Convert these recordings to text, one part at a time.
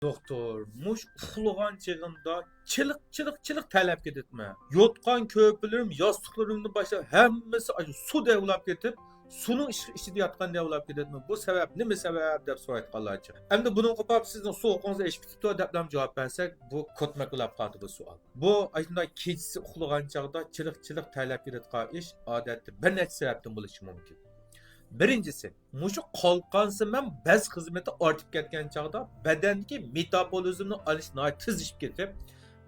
Doktor, muş uxlagan çağında çılık talep ketme. Yotqan köpürüm, yastıklarımni başa hammasi su devlab ketib, suyun içinde yatqan devlab ketme. Bu sebep nima sebep deb so'rayotganlarcha. Endi buni qo'pab sizning sovuqingizni eshib ketibdi deb javob bersak, bu kotmaklab qoldi bu savol. Bu aytunda kechasi uxlagan chaqda çılık talep ketayotgan ish odatda bir necha sababdan bo'lishi mumkin. Birincisi, muşu qalqansıman bəz xizmeti ortib ketgan chaqda badandagi metabolizmni olish tezlashib ketib,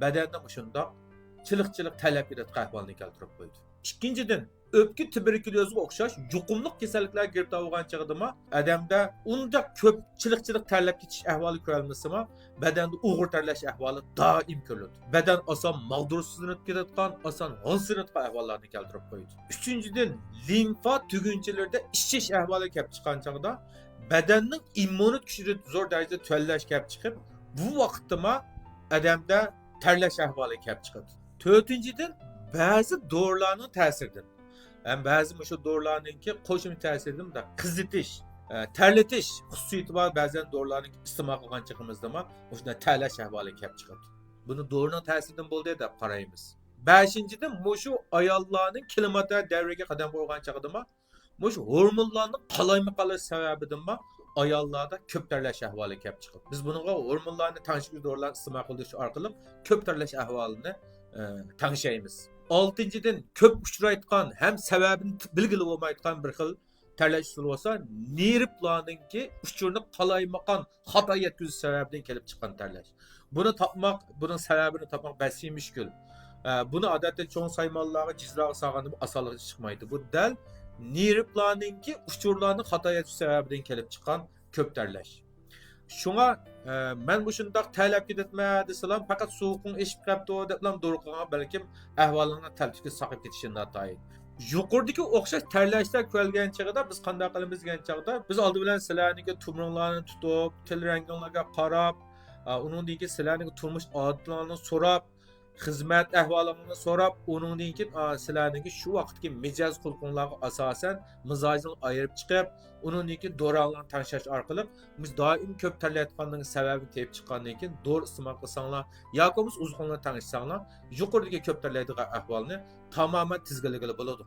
badanda shunda chiliq talab etadigan ahvolni keltirib qo'ydi. Ikkinchidan, o'pka tuberkulyoziga o'xshash yuqumli kasalliklar giribtar bo'lgan chaqdama odamda unda ko'p chiliq talab ketish ahvoli ko'rilmasimi, badanda o'g'ir terlash ahvoli doim ko'riladi. Badan oson mag'dursizlanib ketadigan, oson g'alsiratgan ahvollarni keltirib qo'ydi. Uchinchidan, limfa tugunchalarida ishish ahvoli kelib chiqqan chaqda badanning immunit kuchini zo'r darajada tuvallash kelib chiqib, bu vaqtda odamda terlash ahvoli kelib chiqadi. To'rtinchidan, ba'zi dorilarning ta'siridan, ham ba'zi shu dorilarningki qo'shimcha ta'siridan da qizitish, terletish xususiyati bor ba'zan dorilarni iste'mol qilgan chaqimizda shunday terlash ahvoli kelib chiqadi. Buni dorining ta'siridan bo'ldi deb qaraymiz. Beshinchidan, shu ayollarning klimater davriga qadam qo'ygan chaqda shu hormonlarning qalaymaqalishi sababidan ayollarda ko'p terlash ahvoli kelib chiqadi. Biz bunga hormonlarni tanishuvchi dorilarni iste'mol qilish orqali ko'p terlash ahvolini tanishaymiz. Oltinchidan, ko'p uchrayotgan ham sababini bilgili bo'lmayotgan bir xil terlash usuli bo'lsa, nervlarningki uchurni qalaymaqan xato yetkazish sababidan kelib chiqqan terlash. Buni topmoq, buning sababini topmoq basiy mushkul. Buni odatda cho'ng saymonlarga jizroq solganda osonlikcha chiqmaydi. Bu dal nervlarningki uchurlarni xato yetish sababidan kelib chiqqan ko'p terlash. Şuna men bu şundaq talab ketme desalam faqat sovuqning eshib qapti deb do'riqqa balkim ahvolini taltishga saqib ketishini natay. Yuqoridagi o'xshash terlashlar ko'rilgan chaqda biz qanday qilamiz degan chaqda biz oldi bilan sizlarniki tumronlarni tutib, til ranginglarga qarab, uningdan keyin sizlarning turmush odatlarini so'rab, xizmat ahvolingni so'rab, uningdan keyin sizlarniki shu vaqtdagi mijoz xulqinglarga asosan mizojini ayirib chiqib, uningdan keyin dorilarni tanishlash orqali biz doim ko'p terlayotganning sababini tepib chiqqandan keyin dori iste'mol qilsanglar yoki biz uzqunlar tanishsanglar, yuqoridagi ko'p terlaydigan ahvolni tamoman tizginligili bo'ladi.